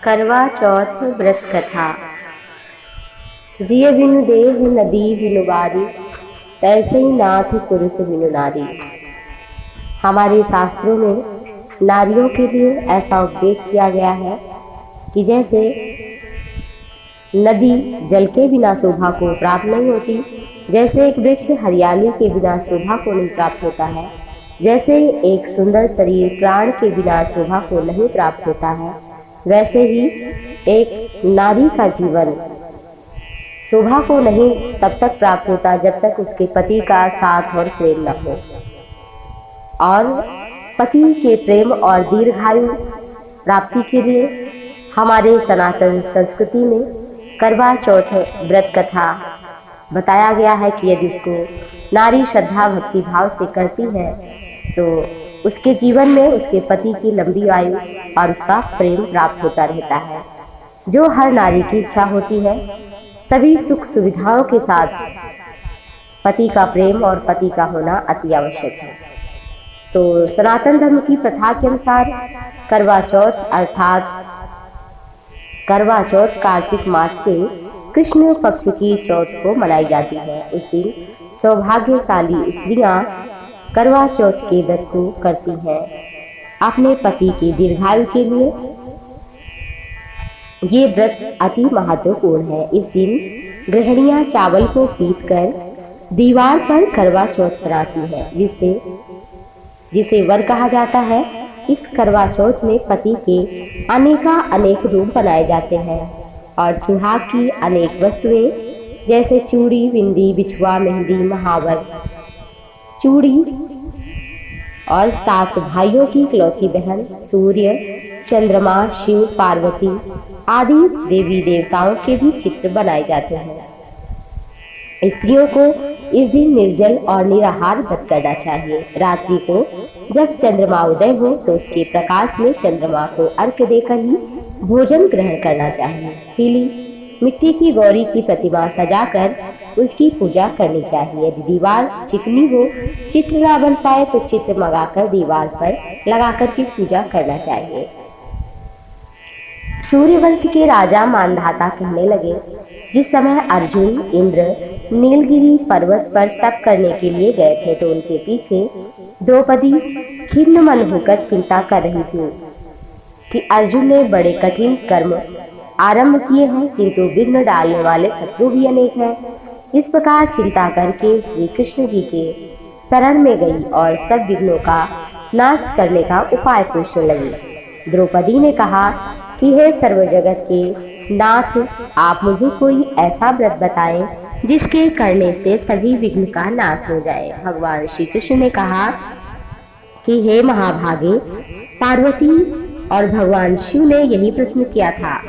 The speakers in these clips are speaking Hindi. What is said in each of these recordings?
करवा चौथ व्रत कथा। जिय बिनु देह नदी बिनु बारी, तैसे ही नाथ पुरुष बिनु नारी। हमारे शास्त्रों में नारियों के लिए ऐसा उपदेश किया गया है कि जैसे नदी जल के बिना शोभा को प्राप्त नहीं होती, जैसे एक वृक्ष हरियाली के बिना शोभा को नहीं प्राप्त होता है, जैसे एक सुंदर शरीर प्राण के बिना शोभा को नहीं प्राप्त होता है, वैसे ही एक नारी का जीवन शोभा को नहीं तब तक प्राप्त होता जब तक उसके पति का साथ और प्रेम न हो। और पति के प्रेम और दीर्घायु प्राप्ति के लिए हमारे सनातन संस्कृति में करवा चौथ व्रत कथा बताया गया है कि यदि उसको नारी श्रद्धा भक्ति भाव से करती है तो उसके जीवन में उसके पति की लंबी आयु और उसका प्रेम प्राप्त होता रहता है, जो हर नारी की इच्छा होती है। सभी सुख सुविधाओं के साथ पति का प्रेम और पति का होना अति आवश्यक है। तो सनातन धर्म की प्रथा के अनुसार करवा चौथ अर्थात करवा चौथ कार्तिक मास के कृष्ण पक्ष की चौथ को मनाई जाती है। उस दिन सौभाग्यशाली स्त्रियां करवा चौथ के व्रत को करती हैं अपने पति की दीर्घायु के लिए। ये व्रत अति महत्वपूर्ण है। इस दिन गृहिणियां चावल को पीसकर दीवार पर करवा चौथ बनाती है, जिसे वर कहा जाता है। इस करवा चौथ में पति के अनेक रूप बनाए जाते हैं और सुहाग की अनेक वस्तुएं जैसे चूड़ी, बिंदी, बिछुआ, मेहंदी, महावर, चूड़ी और 7 भाइयों की इकलौती बहन, सूर्य, चंद्रमा, शिव, पार्वती आदि देवी देवताओं के भी चित्र बनाए जाते हैं। स्त्रियों को इस दिन निर्जल और निराहार व्रत करना चाहिए। रात्रि को जब चंद्रमा उदय हो तो उसके प्रकाश में चंद्रमा को अर्घ्य देकर ही भोजन ग्रहण करना चाहिए। पीली मिट्टी की गौरी की प्रतिमा सजाकर उसकी पूजा करनी चाहिए। यदि दीवार चिकनी हो, चित्र ना बन पाए तो चित्र मंगाकर दीवार पर लगाकर की पूजा करना चाहिए। सूर्यवंश के राजा मानधाता कहने लगे, जिस समय अर्जुन इंद्र नीलगिरी पर्वत पर तप करने के लिए गए थे तो उनके पीछे द्रौपदी खिन्न मन होकर चिंता कर रही थी कि अर्जुन ने बड़े कठिन कर्म आरंभ किए हैं, किंतु विघ्न डालने वाले शत्रु भी अनेक हैं। इस प्रकार चिंता करके श्री कृष्ण जी के शरण में गई और सब विघ्नों का नाश करने का उपाय पूछने लगी। द्रौपदी ने कहा कि हे सर्व जगत के नाथ, आप मुझे कोई ऐसा व्रत बताएं जिसके करने से सभी विघ्न का नाश हो जाए। भगवान श्री कृष्ण ने कहा कि हे महाभागे, पार्वती और भगवान शिव ने यही प्रश्न किया था।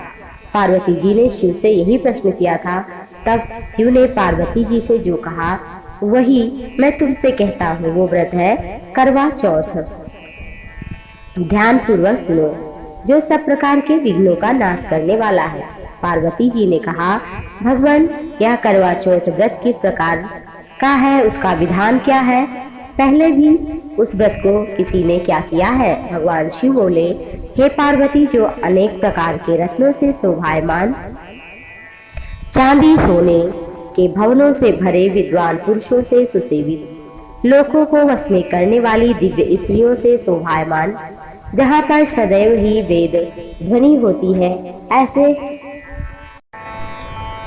पार्वती जी ने शिव से यही प्रश्न किया था। तब शिव ने पार्वती जी से जो कहा वही मैं तुमसे कहता हूँ। वो व्रत है करवा चौथ। ध्यान पूर्वक सुनो, जो सब प्रकार के विघ्नों का नाश करने वाला है। पार्वती जी ने कहा, भगवान, यह करवा चौथ व्रत किस प्रकार का है, उसका विधान क्या है? पहले भी उस व्रत को किसी ने क्या किया है? भगवान शिव बोले, हे पार्वती, जो अनेक प्रकार के रत्नों से शोभायमान, चांदी सोने के भवनों से भरे, विद्वान पुरुषों से सुसेवित, लोगों को वश में करने वाली दिव्य स्त्रियों से शोभायमान, जहाँ पर सदैव ही वेद ध्वनि होती है, ऐसे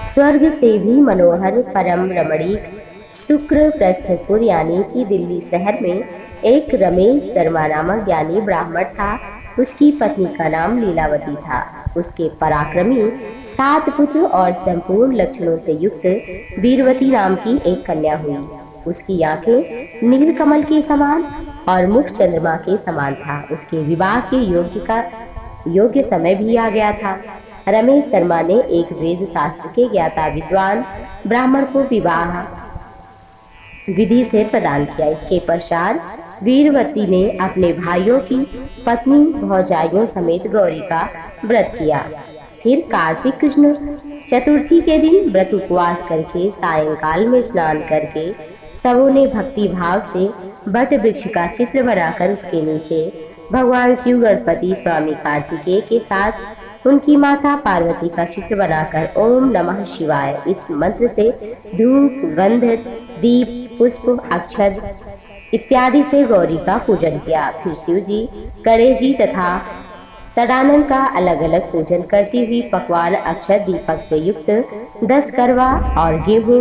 स्वर्ग से भी मनोहर परम रमणीक शुक्र प्रस्थपुर यानी कि दिल्ली शहर में एक रमेश शर्मा नामक ज्ञानी ब्राह्मण था। उसकी पत्नी का नाम लीलावती था। उसके पराक्रमी 7 पुत्र और संपूर्ण लक्षणों से युक्त वीरवती नाम की एक कन्या हुई। उसकी आंखें नीलकमल के समान और मुख चंद्रमा के समान था। उसके विवाह के योग्य समय भी आ गया था। रमेश शर्मा ने एक वेद शास्त्र के ज्ञाता विद्वान ब्राह्मण को विवाह विधि से प्रदान किया। इसके पश्चात वीरवती ने अपने भाइयों की पत्नी भौजाइयों समेत गौरी का व्रत किया। फिर कार्तिक कृष्ण चतुर्थी के दिन व्रत उपवास करके सायंकाल में स्नान करके सबों ने भक्ति भाव से बट वृक्ष का चित्र बनाकर उसके नीचे भगवान शिव, गणपति, स्वामी कार्तिकेय के साथ उनकी माता पार्वती का चित्र बनाकर ओम नमः शिवाय इस मंत्र से धूप, गंध, दीप, पुष्प, अक्षर इत्यादि से गौरी का पूजन किया। फिर शिव जी, गणेश जी तथा षडानन का अलग अलग पूजन करती हुई पकवान अक्षर दीपक से युक्त 10 करवा और गेहूं,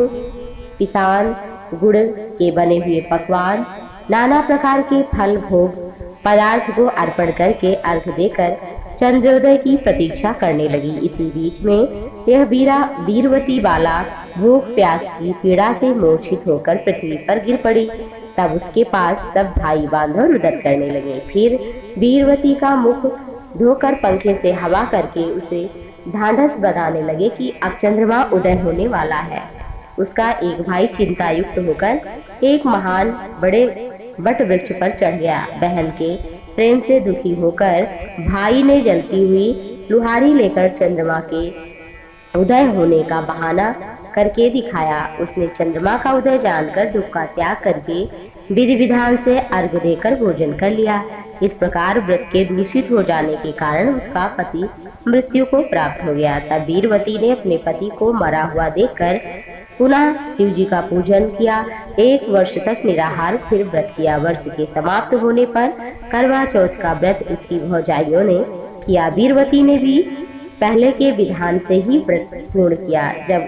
पिसान, गुड़ के बने हुए पकवान, नाना प्रकार के फल भोग पदार्थ को अर्पण करके अर्घ देकर चंद्रोदय की प्रतीक्षा करने लगी। इसी बीच में यह वीरवती बाला भूख प्यास की पीड़ा से मूर्छित होकर पृथ्वी पर गिर पड़ी। तब उसके पास सब भाई बांधव रुदन करने लगे। फिर वीरवती का मुख धोकर पंखे से हवा करके उसे ढांढस बनाने लगे कि अब चंद्रमा उदय होने वाला है। उसका एक भाई चिंतायुक्त होकर एक महान बड़े बट वृक्ष पर चढ़ गया। बहन के प्रेम से दुखी होकर भाई ने जलती हुई लुहारी लेकर चंद्रमा के उदय होने का बहाना करके दिखाया। उसने चंद्रमा का उदय जानकर दुख का त्याग करके विधि विधान से अर्घ देकर भोजन कर लिया। इस प्रकार व्रत के दूषित हो जाने के कारण उसका पति मृत्यु को प्राप्त हो गया। तब वीरवती ने अपने पति को मरा हुआ देखकर पुनः शिव जी का पूजन किया। 1 वर्ष तक निराहार फिर व्रत किया। वर्ष के समाप्त होने पर करवा चौथ का व्रत उसकी भौजाइयों ने किया। वीरवती ने भी पहले के विधान से ही व्रत पूर्ण किया। जब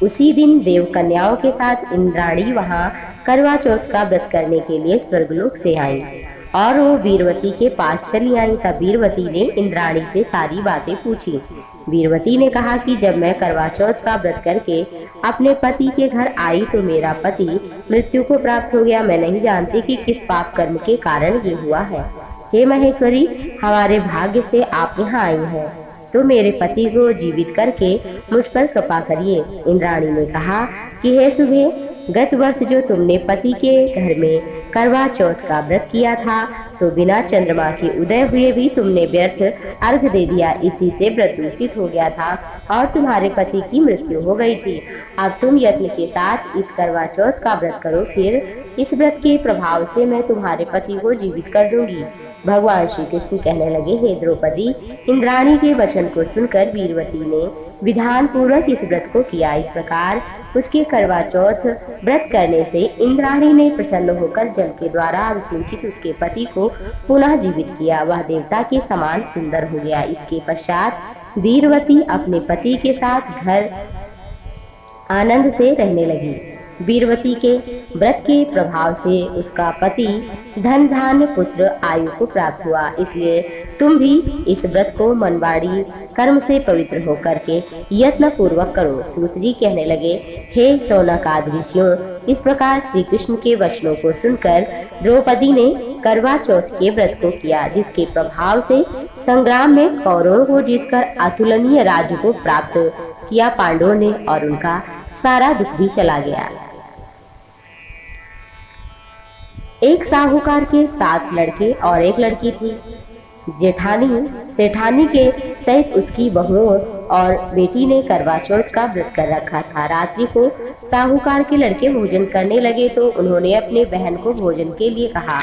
उसी दिन देव कन्याओं के साथ इंद्राणी वहां करवा चौथ का व्रत करने के लिए स्वर्गलोक से आई और वो वीरवती के पास चली आई। तब वीरवती ने इंद्राणी से सारी बातें पूछी। वीरवती ने कहा कि जब मैं करवा चौथ का व्रत करके अपने पति के घर आई तो मेरा पति मृत्यु को प्राप्त हो गया। मैं नहीं जानती कि किस पाप कर्म के कारण ये हुआ है। हे महेश्वरी, हमारे भाग्य से आप यहाँ आई हैं, तो मेरे पति को जीवित करके मुझ पर कृपा करिए। इंद्राणी ने कहा कि हे शुभे, गत वर्ष जो तुमने पति के घर में करवा चौथ का व्रत किया था तो बिना चंद्रमा के उदय हुए भी तुमने व्यर्थ अर्घ दे दिया। इसी से व्रत दूषित हो गया था और तुम्हारे पति की मृत्यु हो गई थी। अब तुम यत्न के साथ इस करवा चौथ का व्रत करो, फिर इस व्रत के प्रभाव से मैं तुम्हारे पति को जीवित कर दूंगी। भगवान श्री कृष्ण कहने लगे, हे द्रौपदी, इंद्राणी के वचन को सुनकर वीरवती ने विधान पूर्वक इस व्रत को किया। इस प्रकार उसके करवा चौथ व्रत करने से इंद्राणी ने प्रसन्न होकर जल के द्वारा अभिसिंचित उसके पति को पुनः जीवित किया। वह देवता के समान सुंदर हो गया। इसके पश्चात वीरवती अपने पति के साथ घर आनंद से रहने लगी। वीरवती के व्रत के प्रभाव से उसका पति धन धान्य पुत्र आयु को प्राप्त हुआ। इसलिए तुम भी इस व्रत को मनवाड़ी कर्म से पवित्र होकर के यत्न पूर्वक करो। सूत जी कहने लगे, हे शौनकादि ऋषियों, इस प्रकार श्री कृष्ण के वचनों को सुनकर द्रौपदी ने करवा चौथ के व्रत को किया, जिसके प्रभाव से संग्राम में कौरवों को जीतकर अतुलनीय राज्य को प्राप्त किया पांडवों ने और उनका सारा दुख भी चला गया। एक साहूकार के 7 लड़के और एक लड़की थी। सेठानी के सहित उसकी बहुओं और बेटी ने करवा चौथ का व्रत कर रखा था। रात्रि को साहूकार के लड़के भोजन करने लगे तो उन्होंने अपने बहन को भोजन के लिए कहा।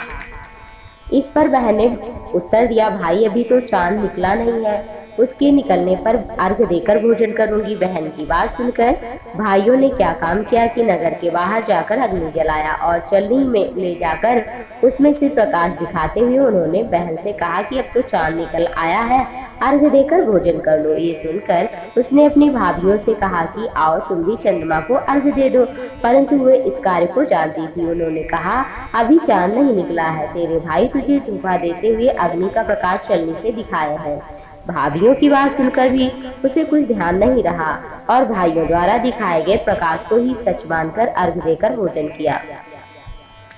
इस पर बहन ने उत्तर दिया, भाई अभी तो चांद निकला नहीं है, उसके निकलने पर अर्घ देकर भोजन करूंगी। बहन की बात सुनकर भाइयों ने क्या काम किया कि नगर के बाहर जाकर अग्नि जलाया और चलनी में ले जाकर उसमें से प्रकाश दिखाते हुए उन्होंने बहन से कहा कि अब तो चांद निकल आया है, अर्घ देकर भोजन कर लो। ये सुनकर उसने अपनी भाभियों से कहा कि आओ तुम भी चंद्रमा को अर्घ दे दो, परंतु वे इस कार्य को जानती थी। उन्होंने कहा, अभी चांद नहीं निकला है, तेरे भाई तुझे धोखा देते हुए अग्नि का प्रकाश चलनी से दिखाए हैं। भाभियों की बात सुनकर भी उसे कुछ ध्यान नहीं रहा और भाइयों द्वारा दिखाए गए प्रकाश को ही सच मानकर अर्घ देकर भोजन किया।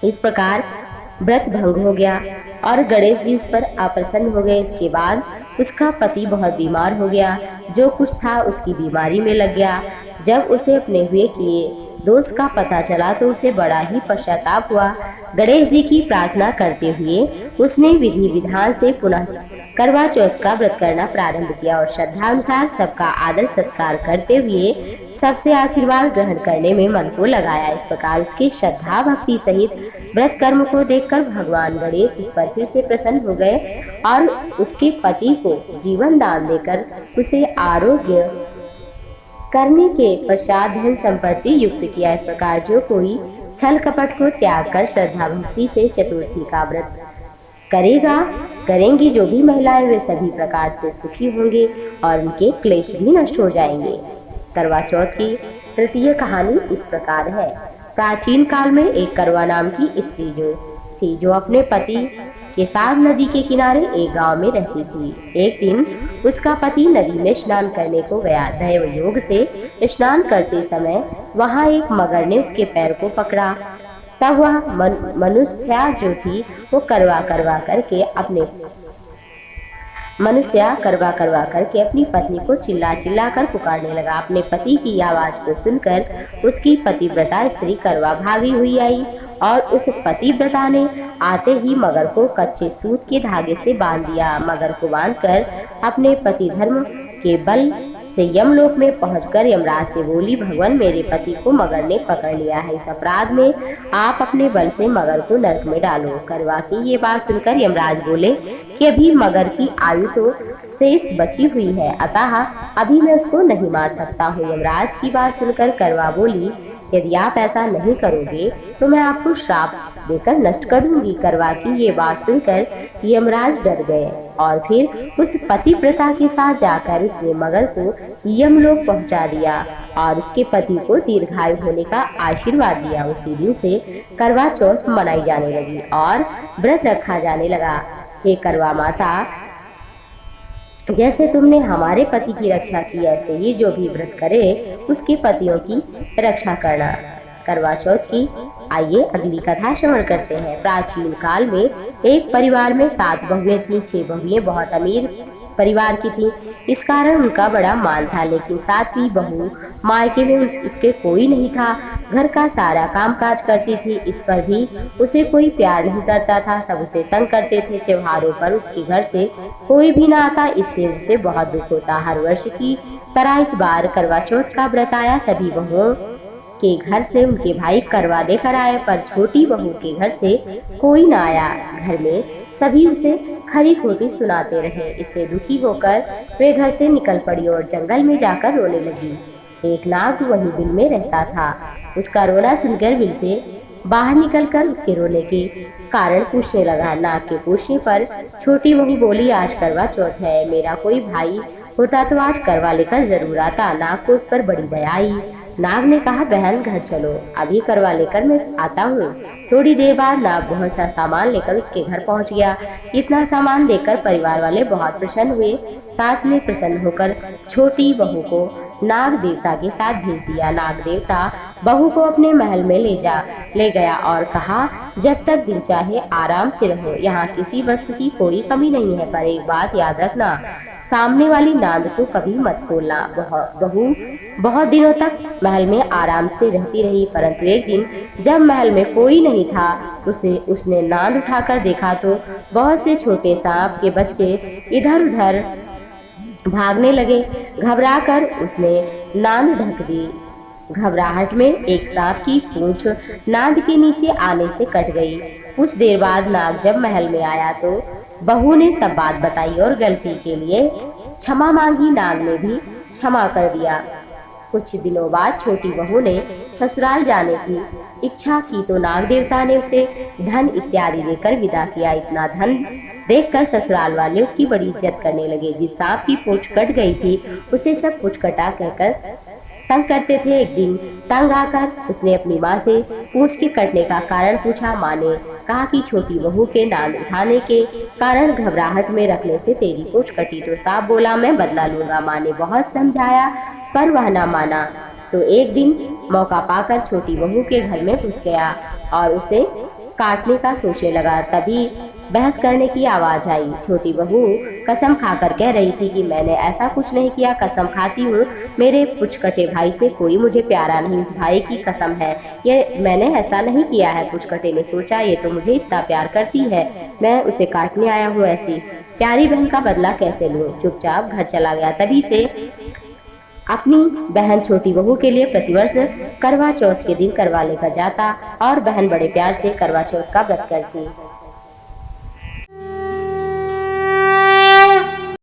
इस प्रकार व्रत भंग हो गया और गणेश जी उस पर अप्रसन्न हो गए। इसके बाद उसका पति बहुत बीमार हो गया। जो कुछ था उसकी बीमारी में लग गया। जब उसे अपने हुए किए दोष का पता चला तो उसे बड़ा ही पश्चाताप हुआ। गणेश जी की प्रार्थना करते हुए उसने विधि विधान से पुनः करवा चौथ का व्रत करना प्रारंभ किया और श्रद्धा अनुसार सबका आदर सत्कार करते हुए सबसे आशीर्वाद ग्रहण करने में मन को लगाया। इस प्रकार उसके श्रद्धा भक्ति सहित व्रत कर्म को देखकर भगवान गणेश उस पर फिर से प्रसन्न हो गए और उसके पति को जीवन दान देकर उसे आरोग्य करने के पश्चात धन संपत्ति युक्त किया। इस प्रकार जो कोई छल कपट को त्याग कर श्रद्धा भक्ति से चतुर्थी का व्रत करेंगी जो भी महिलाएं वे सभी प्रकार से सुखी होंगे और उनके क्लेश भी नष्ट हो जाएंगे। करवा चौथ की तृतीय कहानी इस प्रकार है। प्राचीन काल में एक करवा नाम की स्त्री थी जो अपने पति के साथ नदी के किनारे एक गांव में रहती थी। एक दिन उसका पति नदी में स्नान करने को गया। दैव योग से स्नान करते समय वहां एक मगर ने उसके पैर को पकड़ा। तब वह मनुष्या जो थी वो करवा करवा करके अपनी पत्नी को चिल्ला चिल्ला कर पुकारने लगा। अपने पति की आवाज को सुनकर उसकी पतिव्रता स्त्री करवा भागी हुई आई और उस पतिव्रता ने आते ही मगर को कच्चे सूत के धागे से बांध दिया। मगर को बांधकर अपने पति धर्म के बल से यमलोक में पहुंचकर यमराज से बोली, भगवान मेरे पति को मगर ने पकड़ लिया है, इस अपराध में आप अपने बल से मगर को नरक में डालो। करवा की ये बात सुनकर यमराज बोले कि अभी मगर की आयु तो शेष बची हुई है, अतः अभी मैं उसको नहीं मार सकता हूँ। यमराज की बात सुनकर करवा बोली, यदि आप ऐसा नहीं करोगे तो मैं आपको श्राप देकर नष्ट कर दूंगी। करवा की ये बात सुनकर यमराज डर गए और फिर उस पतिव्रता के साथ जाकर उसने मगर को यमलोक पहुंचा दिया और उसके पति को दीर्घायु होने का आशीर्वाद दिया। उसी दिन से करवा चौथ मनाई जाने लगी और व्रत रखा जाने लगा। हे करवा माता, जैसे तुमने हमारे पति की रक्षा की, ऐसे ही जो भी व्रत करे उसके पतियों की रक्षा करना। करवा चौथ की आइए अगली कथा श्रवण करते हैं। प्राचीन काल में एक परिवार में 7 बहुएं थीं। 6 बहुएं बहुत अमीर परिवार की थीं, इस कारण उनका बड़ा मान था। लेकिन 7वीं बहू मायके में उसके कोई नहीं था। घर का सारा काम काज करती थी, इस पर भी उसे कोई प्यार नहीं करता था। सब उसे तंग करते थे। त्योहारों पर उसके घर से कोई भी ना आता, इससे उसे बहुत दुख होता। हर वर्ष की तरह इस बार करवा चौथ का व्रत आया। सभी बहुओं के घर से उनके भाई करवा लेकर आए, पर छोटी बहू के घर से कोई ना आया। घर में सभी उसे खरी खोटी सुनाते रहे। इससे दुखी होकर वे घर से निकल पड़ी और जंगल में जाकर रोने लगी। एक नाग वहीं बिल में रहता था। उसका रोना सुनकर बिल से बाहर निकलकर उसके रोने के कारण पूछने लगा। नाग के पूछने पर छोटी बहू बोली, आज करवा चौथ है, मेरा कोई भाई होता तो आज करवा लेकर जरूर आता। नाग को उस पर बड़ी दया आई। नाग ने कहा, बहन घर चलो, अभी करवा लेकर मैं आता हूँ। थोड़ी देर बाद नाग बहुत सा सामान लेकर उसके घर पहुँच गया। इतना सामान देखकर परिवार वाले बहुत प्रसन्न हुए। सास ने प्रसन्न होकर छोटी बहू को नाग देवता के साथ भेज दिया। नाग देवता बहू को अपने महल में ले गया और कहा, जब तक दिल चाहे आराम से रहो, यहाँ किसी वस्तु की कोई कमी नहीं है, पर एक बात याद रखना, सामने वाली नांद को कभी मत खोलना। बहू बहुत दिनों तक महल में आराम से रहती रही, परंतु एक दिन जब महल में कोई नहीं था, उसने नांद उठाकर देखा तो बहुत से छोटे सांप के बच्चे इधर उधर भागने लगे। घबराकर उसने नांद ढक दी। घबराहट में एक सांप की पूंछ नांद के नीचे आने से कट गई। कुछ देर बाद नाग जब महल में आया तो बहू ने सब बात बताई और गलती के लिए क्षमा मांगी। नाग ने भी क्षमा कर दिया। कुछ दिनों बाद छोटी बहू ने ससुराल जाने की इच्छा की तो नाग देवता ने उसे धन इत्यादि देकर विदा किया। इतना धन देखकर ससुराल वाले उसकी बड़ी इज्जत करने लगे। जिस सांप की पूंछ कट गई थी उसे सब पूंछ कटा कहकर तंग करते थे। एक दिन तंग आकर उसने अपनी माँ से पूंछ के कटने का कारण पूछा। माँ ने कहा कि छोटी बहू के नांद उठाने के कारण घबराहट में रखने से तेरी पूंछ कटी। तो सांप बोला, मैं बदला लूंगा। माँ ने बहुत समझाया पर वह ना माना। तो एक दिन मौका पाकर छोटी बहू के घर में घुस गया और उसे काटने का सोचने लगा। तभी बहस करने की आवाज आई। छोटी बहू कसम खाकर कह रही थी कि मैंने ऐसा कुछ नहीं किया, कसम खाती हूँ, मेरे पुचकटे भाई से कोई मुझे प्यारा नहीं, उस भाई की कसम है, ये मैंने ऐसा नहीं किया है। पुचकटे ने सोचा, ये तो मुझे इतना प्यार करती है, मैं उसे काटने आया हूँ। ऐसी प्यारी बहन का बदला कैसे लूं, चुपचाप घर चला गया। तभी से अपनी बहन छोटी बहू के लिए प्रतिवर्ष करवा चौथ के दिन करवा लेकर जाता और बहन बड़े प्यार से करवा चौथ का व्रत करती।